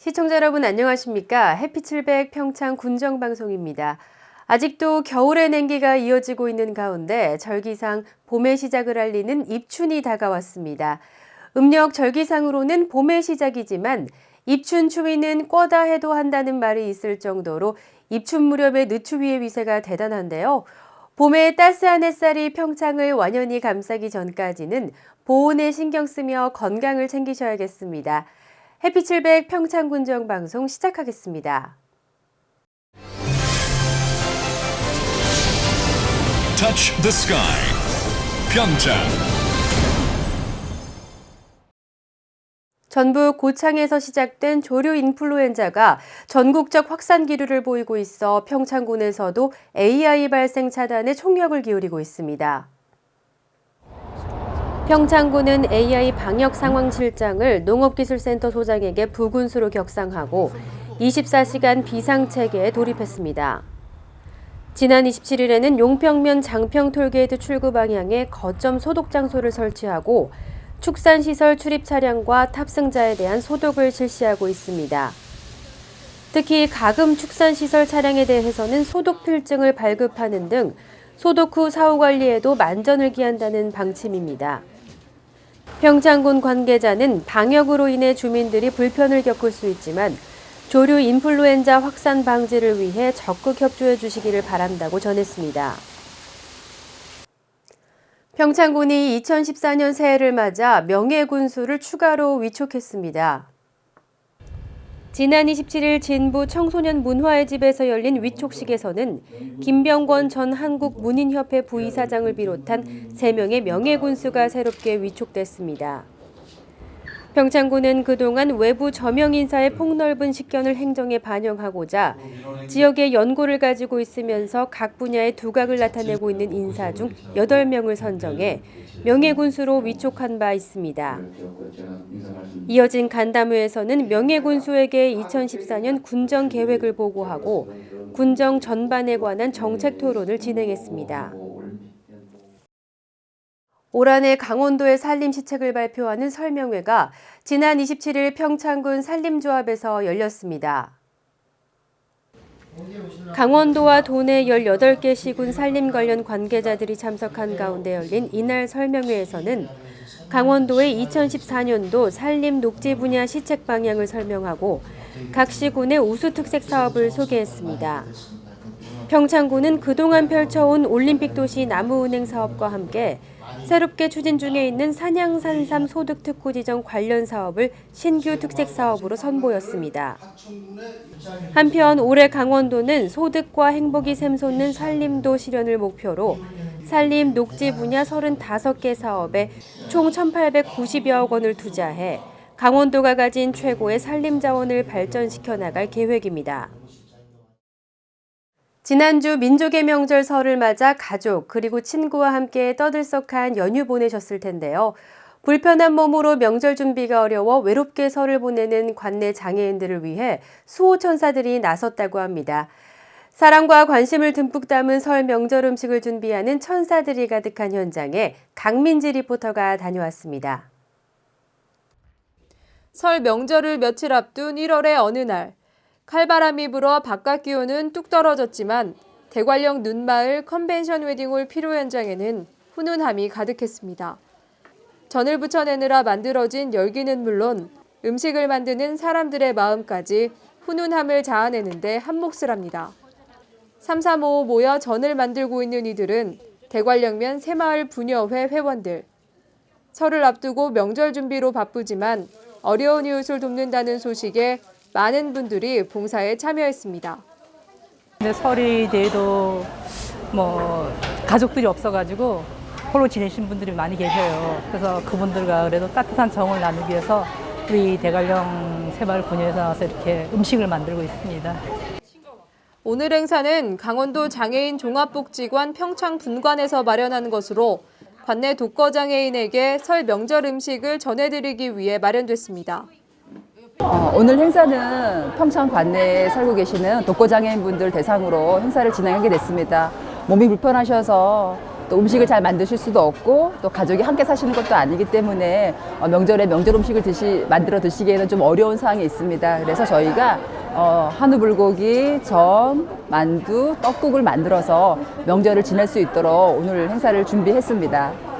시청자 여러분 안녕하십니까? 해피700 평창 군정방송입니다. 아직도 겨울의 냉기가 이어지고 있는 가운데 절기상 봄의 시작을 알리는 입춘이 다가왔습니다. 음력 절기상으로는 봄의 시작이지만 입춘 추위는 꿔다 해도 한다는 말이 있을 정도로 입춘 무렵의 늦추위의 위세가 대단한데요. 봄에 따스한 햇살이 평창을 완연히 감싸기 전까지는 보온에 신경 쓰며 건강을 챙기셔야겠습니다. 해피700 평창 군정방송 시작하겠습니다. Touch the sky. 평창. 전북 고창에서 시작된 조류 인플루엔자가 전국적 확산 기류를 보이고 있어 평창군에서도 AI 발생 차단에 총력을 기울이고 있습니다. 평창군은 AI 방역상황실장을 농업기술센터 소장에게 부군수로 격상하고 24시간 비상체계에 돌입했습니다. 지난 27일에는 용평면 장평 톨게이트 출구 방향에 거점 소독 장소를 설치하고 축산시설 출입 차량과 탑승자에 대한 소독을 실시하고 있습니다. 특히 가금 축산시설 차량에 대해서는 소독 필증을 발급하는 등 소독 후 사후 관리에도 만전을 기한다는 방침입니다. 평창군 관계자는 방역으로 인해 주민들이 불편을 겪을 수 있지만 조류 인플루엔자 확산 방지를 위해 적극 협조해 주시기를 바란다고 전했습니다. 평창군이 2014년 새해를 맞아 명예군수를 추가로 위촉했습니다. 지난 27일 진부 청소년 문화의 집에서 열린 위촉식에서는 김병권 전 한국문인협회 부이사장을 비롯한 3명의 명예군수가 새롭게 위촉됐습니다. 평창군은 그동안 외부 저명 인사의 폭넓은 식견을 행정에 반영하고자 지역의 연고를 가지고 있으면서 각 분야의 두각을 나타내고 있는 인사 중 8명을 선정해 명예군수로 위촉한 바 있습니다. 이어진 간담회에서는 명예군수에게 2014년 군정 계획을 보고하고 군정 전반에 관한 정책 토론을 진행했습니다. 올 한해 강원도의 산림 시책을 발표하는 설명회가 지난 27일 평창군 산림조합에서 열렸습니다. 강원도와 도내 18개 시군 산림 관련 관계자들이 참석한 가운데 열린 이날 설명회에서는 강원도의 2014년도 산림 녹지 분야 시책 방향을 설명하고 각 시군의 우수 특색 사업을 소개했습니다. 평창군은 그동안 펼쳐온 올림픽 도시 나무은행 사업과 함께 새롭게 추진 중에 있는 산양산삼 소득특구 지정 관련 사업을 신규 특색 사업으로 선보였습니다. 한편 올해 강원도는 소득과 행복이 샘솟는 산림도 실현을 목표로 산림 녹지 분야 35개 사업에 총 1,890여억 원을 투자해 강원도가 가진 최고의 산림 자원을 발전시켜 나갈 계획입니다. 지난주 민족의 명절 설을 맞아 가족 그리고 친구와 함께 떠들썩한 연휴 보내셨을 텐데요. 불편한 몸으로 명절 준비가 어려워 외롭게 설을 보내는 관내 장애인들을 위해 수호천사들이 나섰다고 합니다. 사랑과 관심을 듬뿍 담은 설 명절 음식을 준비하는 천사들이 가득한 현장에 강민지 리포터가 다녀왔습니다. 설 명절을 며칠 앞둔 1월의 어느 날. 칼바람이 불어 바깥 기온은 뚝 떨어졌지만 대관령 눈마을 컨벤션 웨딩홀 피로 현장에는 훈훈함이 가득했습니다. 전을 붙여내느라 만들어진 열기는 물론 음식을 만드는 사람들의 마음까지 훈훈함을 자아내는 데 한몫을 합니다. 335 모여 전을 만들고 있는 이들은 대관령면 새마을 부녀회 회원들. 설을 앞두고 명절 준비로 바쁘지만 어려운 이웃을 돕는다는 소식에 많은 분들이 봉사에 참여했습니다. 근데 설이 돼도 가족들이 없어가지고 홀로 지내신 분들이 많이 계셔요. 그래서 그분들과 그래도 따뜻한 정을 나누기 위해서 우리 대관령 새마을 부녀에서 나와서 이렇게 음식을 만들고 있습니다. 오늘 행사는 강원도 장애인 종합복지관 평창 분관에서 마련한 것으로 관내 독거장애인에게 설 명절 음식을 전해드리기 위해 마련됐습니다. 오늘 행사는 평창 관내에 살고 계시는 독거장애인분들 대상으로 행사를 진행하게 됐습니다. 몸이 불편하셔서 또 음식을 잘 만드실 수도 없고 또 가족이 함께 사시는 것도 아니기 때문에 명절에 명절 음식을 만들어 드시기에는 좀 어려운 상황이 있습니다. 그래서 저희가 한우 불고기, 전, 만두, 떡국을 만들어서 명절을 지낼 수 있도록 오늘 행사를 준비했습니다.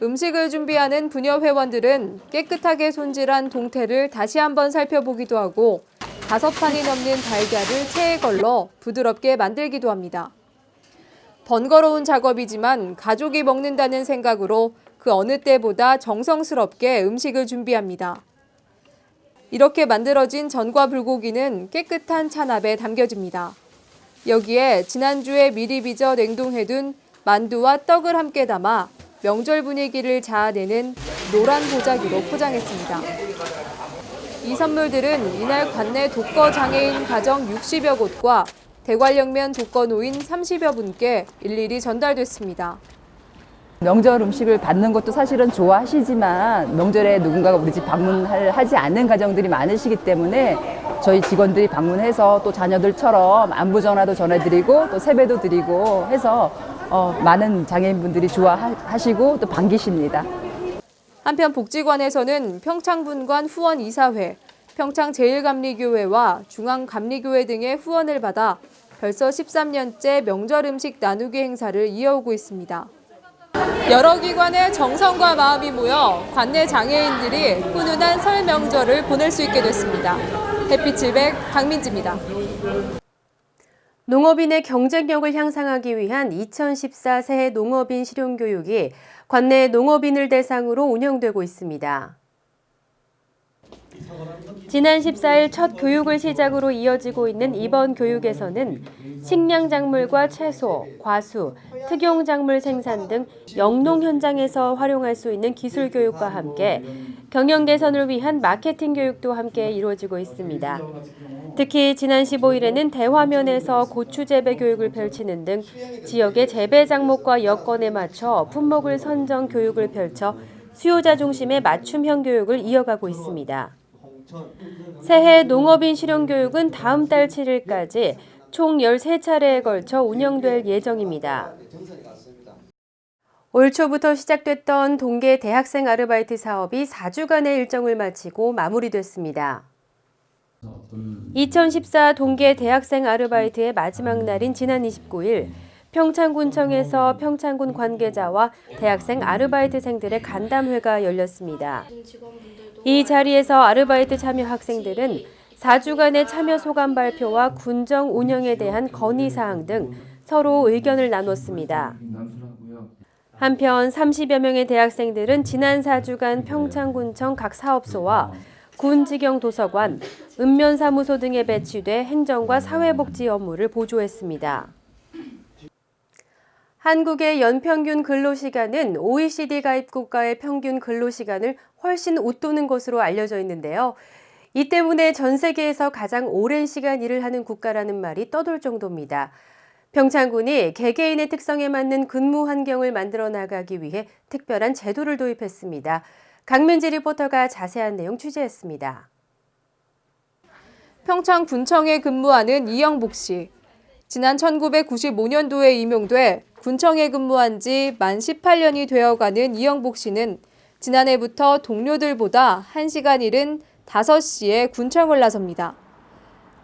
음식을 준비하는 부녀 회원들은 깨끗하게 손질한 동태를 다시 한번 살펴보기도 하고 5판이 넘는 달걀을 체에 걸러 부드럽게 만들기도 합니다. 번거로운 작업이지만 가족이 먹는다는 생각으로 그 어느 때보다 정성스럽게 음식을 준비합니다. 이렇게 만들어진 전과 불고기는 깨끗한 찬압에 담겨집니다. 여기에 지난주에 미리 빚어 냉동해둔 만두와 떡을 함께 담아 명절 분위기를 자아내는 노란 보자기로 포장했습니다. 이 선물들은 이날 관내 독거 장애인 가정 60여 곳과 대관령면 독거노인 30여 분께 일일이 전달됐습니다. 명절 음식을 받는 것도 사실은 좋아하시지만 명절에 누군가가 우리 집 방문하지 않는 가정들이 많으시기 때문에 저희 직원들이 방문해서 또 자녀들처럼 안부 전화도 전해드리고 또 세배도 드리고 해서 많은 장애인분들이 좋아하시고 또 반기십니다. 한편 복지관에서는 평창분관 후원이사회, 평창제일감리교회와 중앙감리교회 등의 후원을 받아 벌써 13년째 명절 음식 나누기 행사를 이어오고 있습니다. 여러 기관의 정성과 마음이 모여 관내 장애인들이 훈훈한 설 명절을 보낼 수 있게 됐습니다. 햇빛700 강민지입니다. 농업인의 경쟁력을 향상하기 위한 2014 새해 농업인 실용교육이 관내 농업인을 대상으로 운영되고 있습니다. 지난 14일 첫 교육을 시작으로 이어지고 있는 이번 교육에서는 식량작물과 채소, 과수, 특용작물 생산 등 영농 현장에서 활용할 수 있는 기술 교육과 함께 경영 개선을 위한 마케팅 교육도 함께 이루어지고 있습니다. 특히 지난 15일에는 대화면에서 고추 재배 교육을 펼치는 등 지역의 재배 작목과 여건에 맞춰 품목을 선정 교육을 펼쳐 수요자 중심의 맞춤형 교육을 이어가고 있습니다. 새해 농업인 실용교육은 다음 달 7일까지 총 13차례에 걸쳐 운영될 예정입니다. 올 초부터 시작됐던 동계 대학생 아르바이트 사업이 4주간의 일정을 마치고 마무리됐습니다. 2014 동계 대학생 아르바이트의 마지막 날인 지난 29일 평창군청에서 평창군 관계자와 대학생 아르바이트생들의 간담회가 열렸습니다. 이 자리에서 아르바이트 참여 학생들은 4주간의 참여 소감 발표와 군정 운영에 대한 건의사항 등 서로 의견을 나눴습니다. 한편 30여 명의 대학생들은 지난 4주간 평창군청 각 사업소와 군직영 도서관, 읍면사무소 등에 배치돼 행정과 사회복지 업무를 보조했습니다. 한국의 연평균 근로시간은 OECD 가입 국가의 평균 근로시간을 훨씬 웃도는 것으로 알려져 있는데요. 이 때문에 전 세계에서 가장 오랜 시간 일을 하는 국가라는 말이 떠돌 정도입니다. 평창군이 개개인의 특성에 맞는 근무 환경을 만들어 나가기 위해 특별한 제도를 도입했습니다. 강민지 리포터가 자세한 내용 취재했습니다. 평창군청에 근무하는 이영복 씨. 지난 1995년도에 임용돼 군청에 근무한 지 만 18년이 되어가는 이영복 씨는 지난해부터 동료들보다 1시간 일은 5시에 군청을 나섭니다.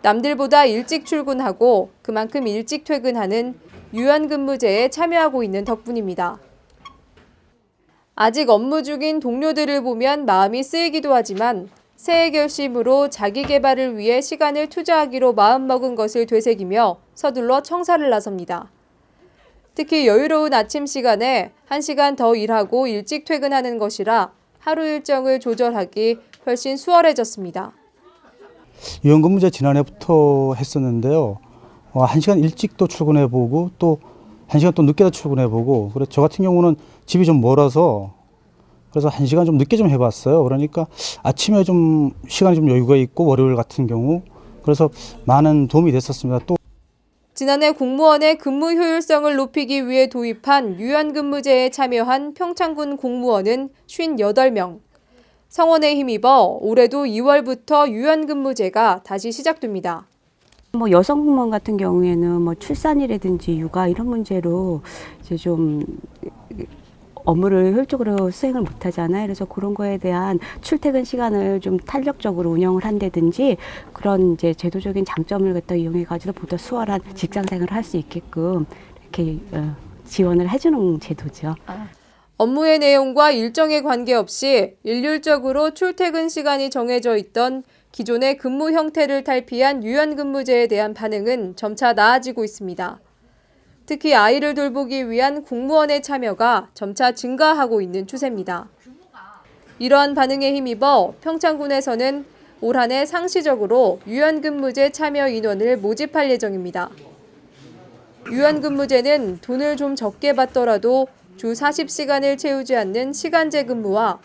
남들보다 일찍 출근하고 그만큼 일찍 퇴근하는 유연근무제에 참여하고 있는 덕분입니다. 아직 업무 중인 동료들을 보면 마음이 쓰이기도 하지만 새해 결심으로 자기 개발을 위해 시간을 투자하기로 마음먹은 것을 되새기며 서둘러 청사를 나섭니다. 특히 여유로운 아침 시간에 1시간 더 일하고 일찍 퇴근하는 것이라 하루 일정을 조절하기 훨씬 수월해졌습니다. 유연근무제 지난해부터 했었는데요. 1시간 일찍 또 출근해보고 또 1시간 또 늦게도 출근해보고 그래서 저 같은 경우는 집이 좀 멀어서 그래서 1시간 좀 늦게 좀 해봤어요. 그러니까 아침에 좀 시간이 좀 여유가 있고 월요일 같은 경우 그래서 많은 도움이 됐었습니다. 또 지난해 공무원의 근무 효율성을 높이기 위해 도입한 유연근무제에 참여한 평창군 공무원은 58명. 성원에 힘입어 올해도 2월부터 유연근무제가 다시 시작됩니다. 뭐 여성 공무원 같은 경우에는 뭐 출산이라든지 육아 이런 문제로 이제 좀 업무를 효율적으로 수행을 못 하잖아요. 그래서 그런 거에 대한 출퇴근 시간을 좀 탄력적으로 운영을 한다든지 그런 이제 제도적인 장점을 갖다 이용해 가지고 보다 수월한 직장 생활을 할 수 있게끔 이렇게 지원을 해주는 제도죠. 업무의 내용과 일정에 관계없이 일률적으로 출퇴근 시간이 정해져 있던 기존의 근무 형태를 탈피한 유연근무제에 대한 반응은 점차 나아지고 있습니다. 특히 아이를 돌보기 위한 공무원의 참여가 점차 증가하고 있는 추세입니다. 이러한 반응에 힘입어 평창군에서는 올 한 해 상시적으로 유연근무제 참여 인원을 모집할 예정입니다. 유연근무제는 돈을 좀 적게 받더라도 주 40시간을 채우지 않는 시간제 근무와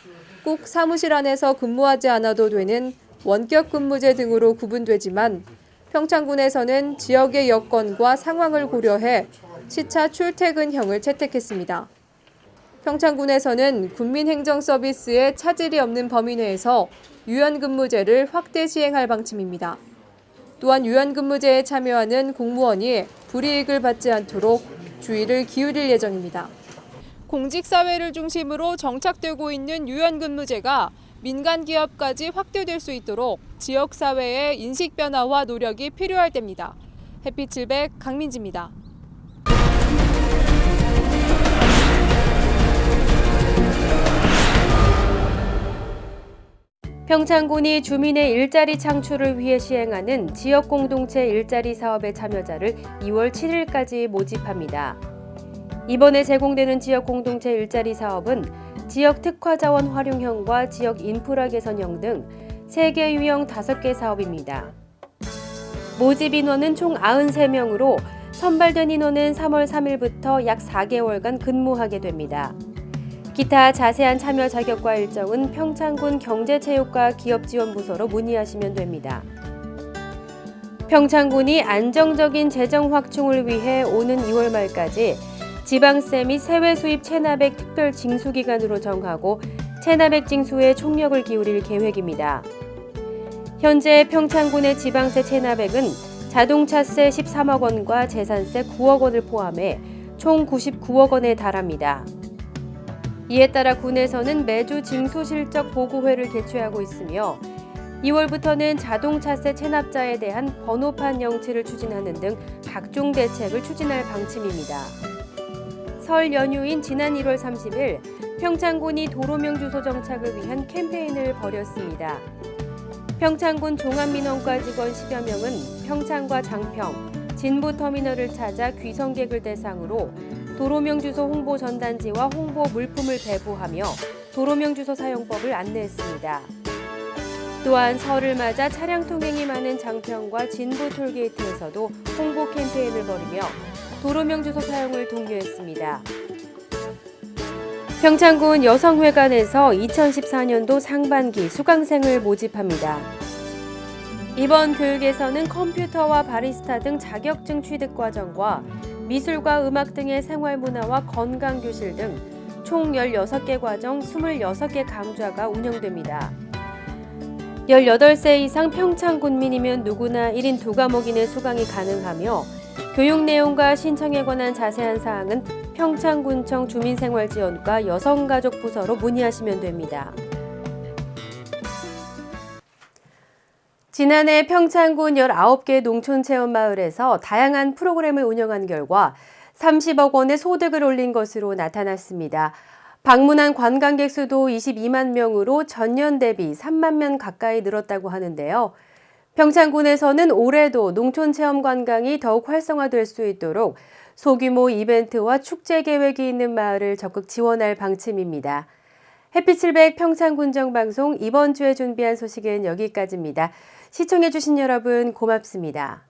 꼭 사무실 안에서 근무하지 않아도 되는 원격 근무제 등으로 구분되지만 평창군에서는 지역의 여건과 상황을 고려해 시차 출퇴근형을 채택했습니다. 평창군에서는 군민행정서비스에 차질이 없는 범위 내에서 유연근무제를 확대 시행할 방침입니다. 또한 유연근무제에 참여하는 공무원이 불이익을 받지 않도록 주의를 기울일 예정입니다. 공직사회를 중심으로 정착되고 있는 유연근무제가 민간 기업까지 확대될 수 있도록 지역사회의 인식 변화와 노력이 필요할 때입니다. 햇빛700 강민지입니다. 평창군이 주민의 일자리 창출을 위해 시행하는 지역공동체 일자리 사업의 참여자를 2월 7일까지 모집합니다. 이번에 제공되는 지역공동체 일자리 사업은 지역 특화자원 활용형과 지역 인프라 개선형 등 3개 유형 5개 사업입니다. 모집 인원은 총 93명으로 선발된 인원은 3월 3일부터 약 4개월간 근무하게 됩니다. 기타 자세한 참여 자격과 일정은 평창군 경제체육과 기업지원부서로 문의하시면 됩니다. 평창군이 안정적인 재정 확충을 위해 오는 2월 말까지 지방세 및 세외 수입 체납액 특별 징수 기간으로 정하고 체납액 징수에 총력을 기울일 계획입니다. 현재 평창군의 지방세 체납액은 자동차세 13억 원과 재산세 9억 원을 포함해 총 99억 원에 달합니다. 이에 따라 군에서는 매주 징수 실적 보고회를 개최하고 있으며 2월부터는 자동차세 체납자에 대한 번호판 영치를 추진하는 등 각종 대책을 추진할 방침입니다. 설 연휴인 지난 1월 30일 평창군이 도로명 주소 정착을 위한 캠페인을 벌였습니다. 평창군 종합민원과 직원 10여 명은 평창과 장평, 진부터미널을 찾아 귀성객을 대상으로 도로명 주소 홍보 전단지와 홍보 물품을 배부하며 도로명 주소 사용법을 안내했습니다. 또한 설을 맞아 차량 통행이 많은 장평과 진부 톨게이트에서도 홍보 캠페인을 벌이며 도로명 주소 사용을 독려했습니다. 평창군 여성회관에서 2014년도 상반기 수강생을 모집합니다. 이번 교육에서는 컴퓨터와 바리스타 등 자격증 취득 과정과 미술과 음악 등의 생활문화와 건강교실 등 총 16개 과정 26개 강좌가 운영됩니다. 18세 이상 평창군민이면 누구나 1인 2과목 이내 수강이 가능하며 교육 내용과 신청에 관한 자세한 사항은 평창군청 주민생활지원과 여성가족부서로 문의하시면 됩니다. 지난해 평창군 19개 농촌체험마을에서 다양한 프로그램을 운영한 결과 30억 원의 소득을 올린 것으로 나타났습니다. 방문한 관광객 수도 22만 명으로 전년 대비 3만 명 가까이 늘었다고 하는데요. 평창군에서는 올해도 농촌체험 관광이 더욱 활성화될 수 있도록 소규모 이벤트와 축제 계획이 있는 마을을 적극 지원할 방침입니다. 햇빛700 평창군정방송 이번 주에 준비한 소식은 여기까지입니다. 시청해주신 여러분 고맙습니다.